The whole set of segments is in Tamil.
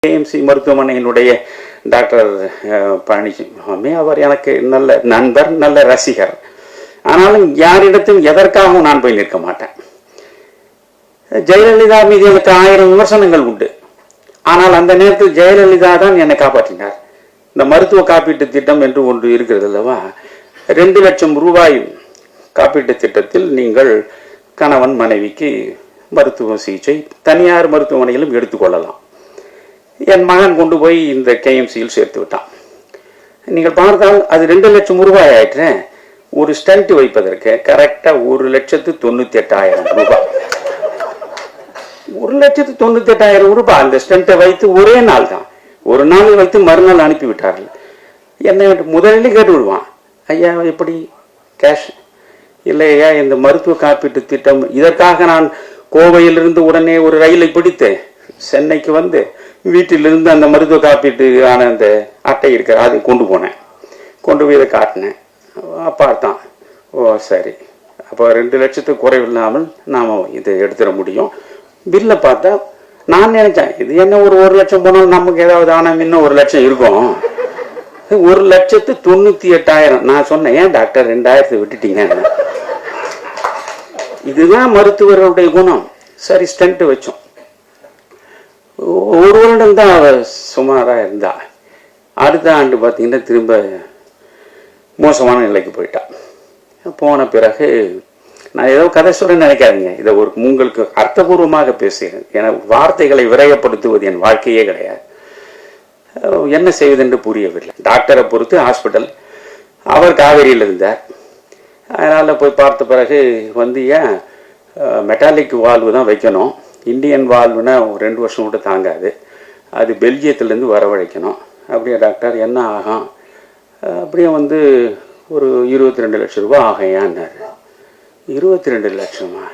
கேஎம்சி மருத்துவமனையினுடைய டாக்டர் பழனிசாமி அவர் எனக்கு நல்ல நண்பர், நல்ல ரசிகர். ஆனாலும் யாரிடத்தும் எதற்காகவும் நான் போய் நிற்க மாட்டேன். ஜெயலலிதா மீது எனக்கு 1000 விமர்சனங்கள் உண்டு. ஆனால் அந்த நேரத்தில் ஜெயலலிதா தான் என்னை காப்பாற்றினார். இந்த மருத்துவ காப்பீட்டு திட்டம் என்று ஒன்று இருக்கிறது அல்லவா, 2 லட்சம் ரூபாய் காப்பீட்டு திட்டத்தில் நீங்கள் கணவன் மனைவிக்கு மருத்துவ சிகிச்சை தனியார் மருத்துவமனையிலும் எடுத்துக்கொள்ளலாம். என் மகன் கொண்டு போய் இந்த கேஎம்சியில் சேர்த்து விட்டான். நீங்கள் பார்த்தால் அது 2 லட்சம் ரூபாய் ஆயிற்று. ஒரு ஸ்டண்ட் வைப்பதற்கு கரெக்டாக 1,98,000 ரூபாய். 1,98,000 ரூபாய் அந்த ஸ்டண்ட்டை வைத்து ஒரே நாள் தான், ஒரு நாள் வைத்து மறுநாள் அனுப்பிவிட்டார்கள். என்னை முதலில் கேட்டு விடுவான், ஐயா எப்படி கேஷ் இல்லையா இந்த மருத்துவ காப்பீட்டு திட்டம். இதற்காக நான் கோவையிலிருந்து உடனே ஒரு ரயிலை பிடித்து சென்னைக்கு வந்து வீட்டிலிருந்து அந்த மருத்துவ காப்பீட்டுக்கான அந்த அட்டை இருக்கிற அதை கொண்டு போனேன். கொண்டு போய் இதை காட்டினேன். பார்த்தான், ஓ சரி, அப்போ 2 லட்சத்துக்கு குறைவில்லாமல் நாம் இதை எடுத்துட முடியும். பில்லை பார்த்தா நான் நினைச்சேன் இது என்ன ஒரு 1 லட்சம் போனாலும் நமக்கு ஏதாவது ஆனால் இன்னும் 1 லட்சம் இருக்கும். 1,98,000. நான் சொன்னேன், ஏன் டாக்டர் 2,000 விட்டுட்டீங்க? இதுதான் மருத்துவர்களுடைய குணம். சரி, ஸ்டண்ட் வச்சோம். 1 வருடம் தான் சுமாராக இருந்தா. அடுத்த ஆண்டு பார்த்தீங்கன்னா திரும்ப மோசமான நிலைக்கு போயிட்டா. போன பிறகு நான் ஏதோ கதை சொல்ல நினைக்காதீங்க, இதை ஒரு உங்களுக்கு அர்த்தபூர்வமாக பேசுகிறேன். என வார்த்தைகளை விரயப்படுத்துவது என் வாழ்க்கையே கிடையாது. என்ன செய்வது என்று புரியவில்லை. டாக்டரை பொறுத்து ஹாஸ்பிட்டல், அவர் காவேரியில் இருந்தார். அதனால் போய் பார்த்த பிறகு வந்து ஏன் மெட்டாலிக் வால்வு தான் வைக்கணும், இந்தியன் வால்வுனா 2 வருஷம் கூட தாங்காது, அது பெல்ஜியத்துலேருந்து வரவழைக்கணும். அப்படியே டாக்டர் என்ன ஆகும்? அப்படியே வந்து ஒரு 22 லட்சம் ரூபா ஆகையான்னாரு. 22 லட்சமா?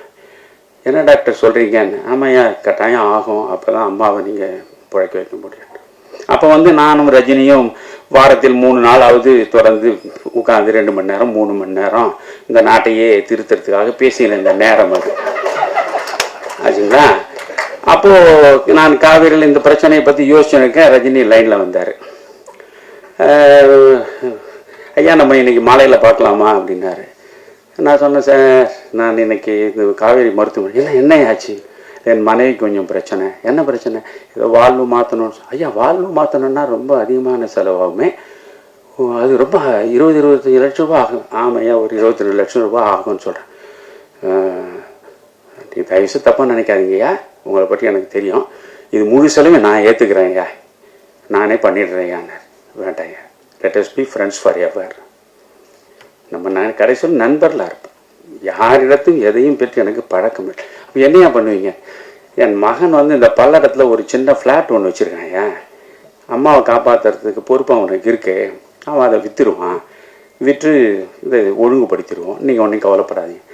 என்ன டாக்டர் சொல்கிறீங்கன்னு. ஆமாய்யா, கட்டாயம் ஆகும், அப்போ தான் அம்மாவை நீங்கள் பிழைக்க வைக்க முடியும். அப்போ வந்து நானும் ரஜினியும் வாரத்தில் 3 நாளாவது தொடர்ந்து உட்காந்து 2 மணி நேரம் 3 மணி நேரம் இந்த நாட்டையே திருத்தறதுக்காக பேசினேன். இந்த நேரம் அது ஆச்சுங்களா. அப்போது நான் காவிரியில் இந்த பிரச்சனையை பற்றி யோசிச்சுருக்கேன். ரஜினி லைனில் வந்தார். ஐயா நம்ம இன்னைக்கு மாலையில் பார்க்கலாமா அப்படின்னாரு. நான் சொன்னேன், சார் நான் இன்னைக்கு இந்த காவேரி மருத்துவமனை என்ன ஆச்சு, என் மனைவிக்கு கொஞ்சம் பிரச்சனை. என்ன பிரச்சனை? ஏதோ வால்வு மாற்றணும். ஐயா வால்வு மாற்றணுன்னா ரொம்ப அதிகமான செலவாகுமே, அது ரொம்ப 20-25 லட்சம் ரூபா ஆகும். ஆமையா, ஒரு 22 லட்சம் ரூபா ஆகும்னு சொல்கிறேன். நீ தயவுசு தப்பாக நினைக்காதீங்கய்யா, உங்களை பற்றி எனக்கு தெரியும், இது முழு செலவை நான் ஏற்றுக்கிறேன்யா, நானே பண்ணிடுறேன்யான்னு. வேண்டாங்க, let us be friends for ever. நம்ம நான் கடைசியில் நண்பர்களாக இருப்போம். யாரிடத்தும் எதையும் பெற்று எனக்கு பழக்கம் இல்லை. அப்போ என்னையா பண்ணுவீங்க? என் மகன் வந்து இந்த பல்லடத்தில் ஒரு சின்ன ஃப்ளாட் ஒன்று வச்சுருக்கான். ஏன் அம்மாவை காப்பாற்றுறதுக்கு பொறுப்பு அவனுக்கு இருக்கு. அவன் அதை விற்றுருவான், விற்று இதை ஒழுங்குபடுத்திடுவோம், நீங்கள் ஒன்றும் கவலைப்படாதீங்க.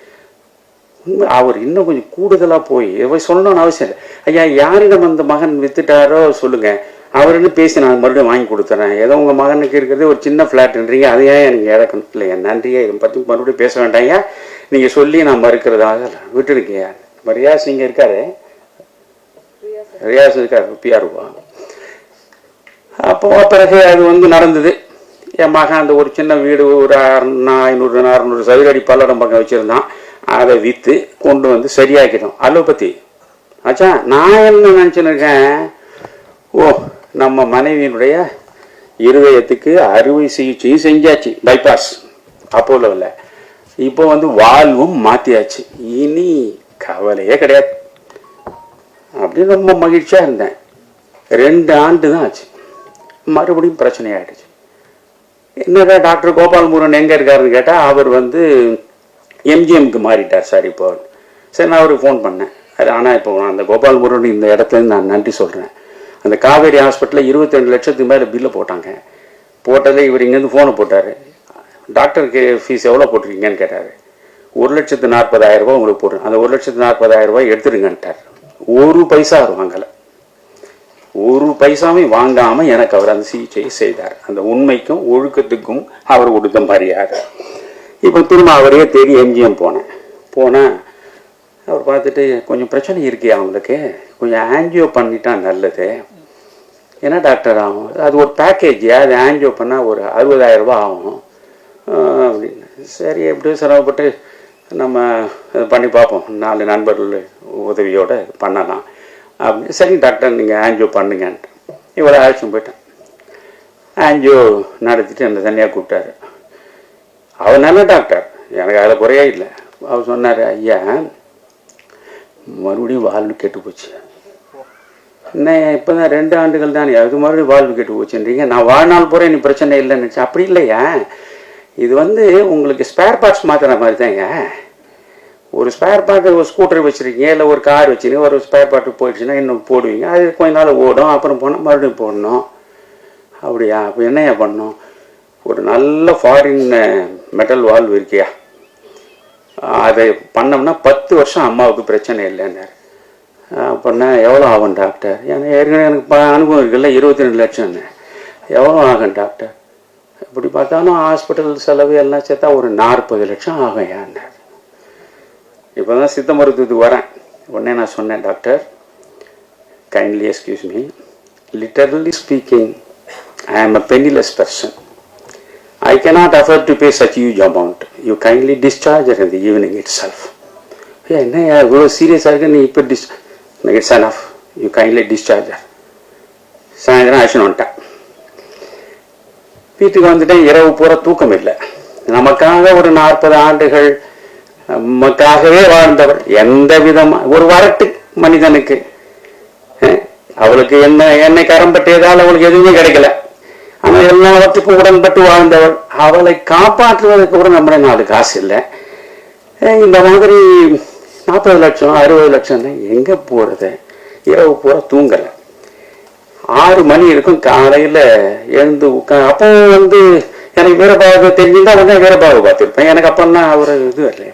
அவர் இன்னும் கொஞ்சம் கூடுதலாக போய் சொல்லணும்னு அவசியம் இல்லை. ஐயா யாரிடம் அந்த மகன் விற்றுட்டாரோ சொல்லுங்கள், அவருன்னு பேசி நான் மறுபடியும் வாங்கி கொடுத்துறேன். ஏதோ உங்கள் மகனுக்கு இருக்கிறது ஒரு சின்ன ஃப்ளாட்ன்றீங்க, அதையே எனக்கு இறக்கணும் இல்லையா? நன்றியா, இதை பற்றி மறுபடியும் பேச வேண்டாங்க, நீங்கள் சொல்லி நான் மறுக்கிறதாக விட்டுருக்கீங்க. ரியாஸ் இங்கே இருக்காரு, ரியாஸ் இருக்கார், பிஆர்வா. அப்போ பிறகு அது வந்து நடந்தது. என் மகன் அந்த ஒரு சின்ன வீடு ஒரு 500-600 சதுரடி பல்லடம் பக்கம் வச்சுருந்தான். அதை விற்று கொண்டு வந்து சரியாக்கிட்டோம். அலோபதி ஆச்சா. நான் என்ன நினச்சின்னு இருக்கேன், ஓ நம்ம மனைவியினுடைய இருதயத்துக்கு அறுவை சிகிச்சையும் செஞ்சாச்சு, பைபாஸ் அப்போலோவில். இப்போ வந்து வால்வும் மாற்றியாச்சு, இனி கவலையே கிடையாது அப்படின்னு ரொம்ப மகிழ்ச்சியாக இருந்தேன். 2 ஆண்டு தான் ஆச்சு, மறுபடியும் பிரச்சனையாயிடுச்சு. என்னடா டாக்டர் கோபால் முருகன் எங்கே இருக்காருன்னு கேட்டால் அவர் வந்து எம்ஜிஎம்க்கு மாறிட்டார் சார் இப்போ. சரி, நான் அவருக்கு ஃபோன் பண்ணேன். அது ஆனால் இப்போ நான் அந்த கோபால் முருகன் இந்த இடத்துல நான் நன்றி சொல்கிறேன். அந்த காவேரி ஹாஸ்பிட்டலில் 22 லட்சத்துக்கு மேலே பில்லு போட்டாங்க. போட்டதில் இவர் இங்கேருந்து ஃபோனை போட்டார், டாக்டருக்கு ஃபீஸ் எவ்வளோ போட்டிருக்கீங்கன்னு கேட்டார். 1,40,000 ரூபா உங்களுக்கு போடுறேன், அந்த 1,40,000 ரூபாய் எடுத்துருங்கன்ட்டார். 1 பைசா அவர் வாங்கலை, 1 பைசாவும் வாங்காமல் எனக்கு அவர் அந்த சிகிச்சையை செய்தார். அந்த உண்மைக்கும் ஒழுக்கத்துக்கும் அவர் கொடுத்த மரியாதை. இப்போ திரும்ப அவரே தேடி எம்ஜிஎம் போனேன். அவர் பார்த்துட்டு கொஞ்சம் பிரச்சனை இருக்கே அவங்களுக்கு, கொஞ்சம் ஆன்ஜியோ பண்ணிட்டா நல்லது, என்ன டாக்டர் ஆகும்? அது ஒரு பேக்கேஜ், அது ஆன்ஜியோ பண்ணால் ஒரு 60,000 ரூபாய் ஆகும் அப்படின்னு. சரி, எப்படியும் சிரமப்பட்டு நம்ம பண்ணி பார்ப்போம், 4 நண்பர்கள் உதவியோடு பண்ணலாம் அப்படின்னு. சரி டாக்டர், நீங்கள் ஆன்ஜியோ பண்ணுங்கன்ட்டு இவ்வளோ அழைச்சும் போயிட்டேன். ஆன்ஜியோ நடத்திட்டு என்னை தனியாக கூப்பிட்டாரு. அவர் நல்ல டாக்டர், எனக்கு அதில் குறையே இல்லை. அவர் சொன்னார், ஐயா மறுபடியும் வால்வு கெட்டு போச்சு. என்ன இப்போ தான் 2 ஆண்டுகள் தானே, அது மறுபடியும் வால்வு கெட்டு போச்சுன்றீங்க. நான் வாழ்நாள் பூரா நீ பிரச்சனை இல்லைன்னு நினச்சேன். அப்படி இல்லையா, இது உங்களுக்கு ஸ்பேர் பார்ட்ஸ் மாற்றுற மாதிரி தாங்க. ஒரு ஸ்பேர் பார்ட்டு, ஒரு ஸ்கூட்டர் வச்சுருக்கீங்க, இல்லை ஒரு கார் வச்சுருக்கீங்க, ஒரு ஸ்பேர் பார்ட்டு போயிடுச்சுன்னா இன்னும் போடுவீங்க, அது கொஞ்ச நாள் ஓடும், அப்புறம் போனால் மறுபடியும் போடணும். அப்படியா? அப்போ என்னையா பண்ணணும்? ஒரு நல்ல ஃபாரின் மெட்டல் வால்வு இருக்கியா, அதை பண்ணோம்னா 10 வருஷம் அம்மாவுக்கு பிரச்சனை இல்லைன்னாரு. அப்படின்னா எவ்வளோ ஆகும் டாக்டர்? ஏன்னா ஏற்கனவே எனக்கு அனுபவம் இருக்குல்ல, 22 லட்சம்னு. எவ்வளோ ஆகும் டாக்டர்? இப்படி பார்த்தாலும் ஹாஸ்பிட்டல் செலவு எல்லாம் சேர்த்தா ஒரு 40 லட்சம் ஆகும் ஏன்னார். இப்போ தான் சித்த மருத்துவத்துக்கு வரேன். உடனே நான் சொன்னேன், doctor kindly excuse me, literally speaking I am a penniless person. I cannot afford to pay such huge amount. You kindly discharge her in the evening itself. என்ன இவ்வளோ சீரியஸாக இருக்கு, நீ இப்போ it's enough. You kindly discharge her. சாயந்தரம் ஆக்ஷன் வந்துட்டேன். வீட்டுக்கு வந்துட்டேன். இரவு பூரா தூக்கம் இல்லை. நமக்காக ஒரு 40 ஆண்டுகள் நமக்காகவே வாழ்ந்தவர், எந்த விதமாக ஒரு வரட்டு மனிதனுக்கு, அவளுக்கு என்னை கரம்பட்டியதால் அவளுக்கு எதுவுமே கிடைக்கல, ஆனால் எல்லாவற்றுக்கும் உடன்பட்டு வாழ்ந்தவள், அவளை காப்பாற்றுவதற்கு கூட நம்மளே 4 காசு இல்லை. இந்த மாதிரி 40 லட்சம் 60 லட்சம் எங்கே போகிறது? இரவு பூரா தூங்கலை. 6 மணி இருக்கும், காலையில் எழுந்து அப்போ எனக்கு வீரபாகு தெரிஞ்சுதான் வீரபாகு பார்த்துருப்பேன். எனக்கு அப்போல்லாம் அவர் இது வரல.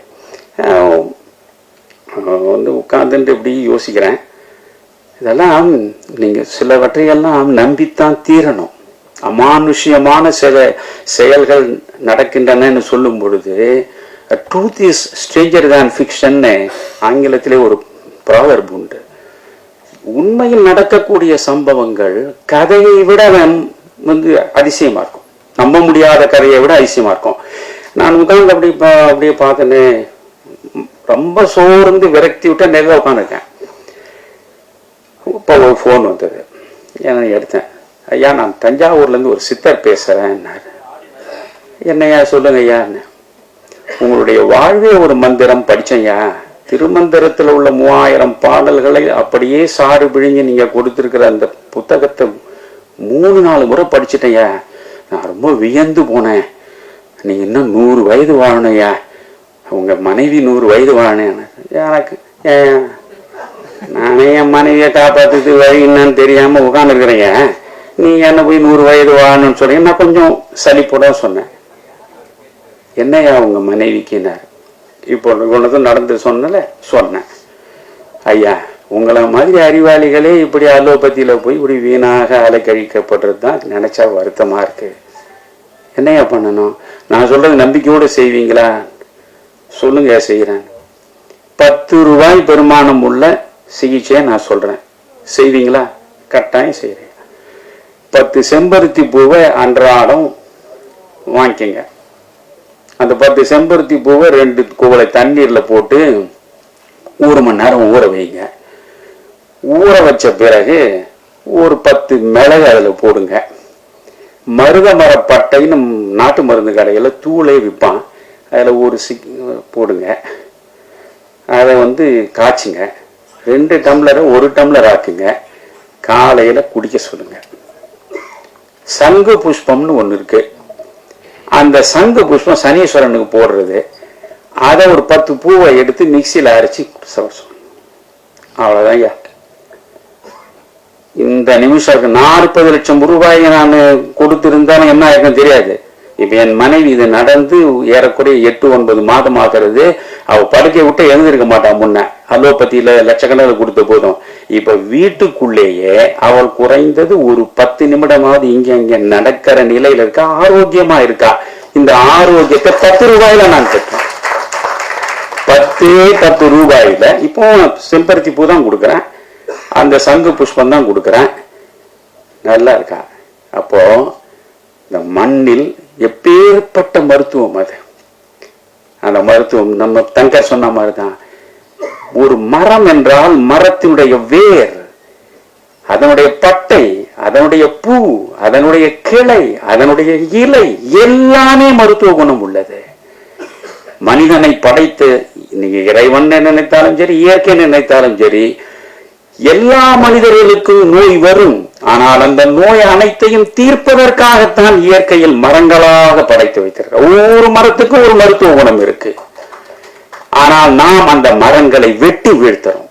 உட்கார்ந்துட்டு இப்படி யோசிக்கிறேன், இதெல்லாம் நீங்கள் சிலவற்றையெல்லாம் நம்பித்தான் தீரணும். அமானுஷ்யமான சில செயல்கள் நடக்கின்றன சொல்லும் பொழுது, ட்ரூத் இஸ் ஸ்ட்ரேஞ்சர் தேன் ஃபிக்ஷன்னு ஆங்கிலத்திலே ஒரு ப்ராவர்ப் உண்டு. உண்மையில் நடக்கக்கூடிய சம்பவங்கள் கதையை விட அதிசயமா இருக்கும், நம்ப முடியாத கதையை விட அதிசயமா இருக்கும். நான் உட்கார்ந்து அப்படியே பார்த்தேன்னு ரொம்ப சோர்ந்து விரக்தி விட்டு நேரில் உட்காந்துருக்கேன். இப்போ ஒரு ஃபோன் வந்தது. ஏன்னா எடுத்தேன். ஐயா, நான் தஞ்சாவூர்லேருந்து ஒரு சித்தர் பேசுகிறேன்னாரு. என்னையா சொல்லுங்க ஐயான்னு. உங்களுடைய வாழ்வே ஒரு மந்திரம் படித்தேன்யா. திருமந்திரத்தில் உள்ள 3000 பாடல்களை அப்படியே சாறு பிழிஞ்சு நீங்கள் கொடுத்துருக்கிற அந்த புத்தகத்தை 3-4 முறை படிச்சுட்டேன்யா. நான் ரொம்ப வியந்து போனேன். நீங்கள் இன்னும் 100 வயது வாழணும்யா, உங்கள் மனைவி 100 வயது வாழணும். எனக்கு நானே என் மனைவியை காப்பாற்றுறது வழி என்னன்னு தெரியாமல் உட்காந்துருக்குறேங்க, நீங்கள் என்ன போய் 100 வயது வாழணும்னு சொன்னீங்க. நான் கொஞ்சம் சலிப்போட சொன்னேன். என்னையா உங்கள் மனைவிக்குன்னாரு. இப்போ ஒன்றுக்கும் நடந்து சொன்னேன். ஐயா, உங்களை மாதிரி அறிவாளிகளே இப்படி அலோபதியில் போய் இப்படி வீணாக அலைக்கழிக்கப்படுறது தான் நினச்சா வருத்தமாக இருக்குது. என்னையா பண்ணணும்? நான் சொல்கிறது நம்பிக்கையோடு செய்வீங்களா? சொல்லுங்க, செய்கிறேன். 10 ரூபாய் பெருமானம் உள்ள சிகிச்சையை நான் சொல்கிறேன், செய்வீங்களா? கட்டாயம் செய்கிறேன். 10 செம்பருத்தி பூவை அன்றாடம் வாங்கிக்கங்க. அந்த 10 செம்பருத்தி பூவை 2 குவளை தண்ணீரில் போட்டு 1 மணி நேரம் ஊற வைங்க. ஊற வச்ச பிறகு ஒரு 10 மிளகு அதில் போடுங்க. மருத மரப்பட்டைன்னு நாட்டு மருந்து கடையில் தூளே விற்பான், அதில் ஒரு போடுங்க. அதை காய்ச்சுங்க. 2 டம்ளரை 1 டம்ளர் ஆக்குங்க. காலையில் குடிக்க சொல்லுங்க. சங்கு புஷ்பம்னு ஒன்று இருக்கு. அந்த சங்கு புஷ்பம் சனீஸ்வரனுக்கு போடுறது. அதை ஒரு 10 பூவை எடுத்து மிக்சியில் அரைச்சி அவ்வளோதான். இந்த நிமிஷம் 40 லட்சம் ரூபாயை நான் கொடுத்திருந்தாலும் என்ன ஆயிருக்கும் தெரியாது. இப்ப என் மனைவி இது நடந்து ஏறக்குறைய 8-9 மாதம் ஆகிறது. அவ படுக்கை விட்டு எழுந்திருக்க மாட்டான். முன்ன அலோபதியில லட்சக்கணக்கில் கொடுத்த போதும் இப்ப வீட்டுக்குள்ளேயே அவள் குறைந்தது ஒரு 10 நிமிடமாவது இங்க நடக்கிற நிலையில இருக்கா, ஆரோக்கியமா இருக்கா. இந்த ஆரோக்கியத்தை 10 ரூபாயில நான் பெற்றேன். 10 ரூபாயில இப்போ செம்பருத்தி பூ தான் கொடுக்குறேன், அந்த சங்கு புஷ்பம் தான் கொடுக்குறேன். நல்லா இருக்கா? அப்போ இந்த மண்ணில் எப்பேற்பட்ட மருத்துவம் அது. அந்த மருத்துவம் நம்ம தங்கர் சொன்ன மாதிரிதான். ஒரு மரம் என்றால் மரத்தினுடைய வேர், அதனுடைய பட்டை, அதனுடைய பூ, அதனுடைய கிளை, அதனுடைய இலை எல்லாமே மருத்துவ குணம் உள்ளது. மனிதனை படைத்து நீங்க இறைவன் நினைத்தாலும் சரி, இயற்கை நினைத்தாலும் சரி, எல்லா மனிதர்களுக்கும் நோய் வரும். ஆனால் அந்த நோய் அனைத்தையும் தீர்ப்பதற்காகத்தான் இயற்கையில் மரங்களாக படைத்து வைத்திருக்க. ஒவ்வொரு மரத்துக்கும் ஒரு மருத்துவ குணம் இருக்கு. ஆனால் நாம் அந்த மரங்களை வெட்டி வீழ்த்துறோம்.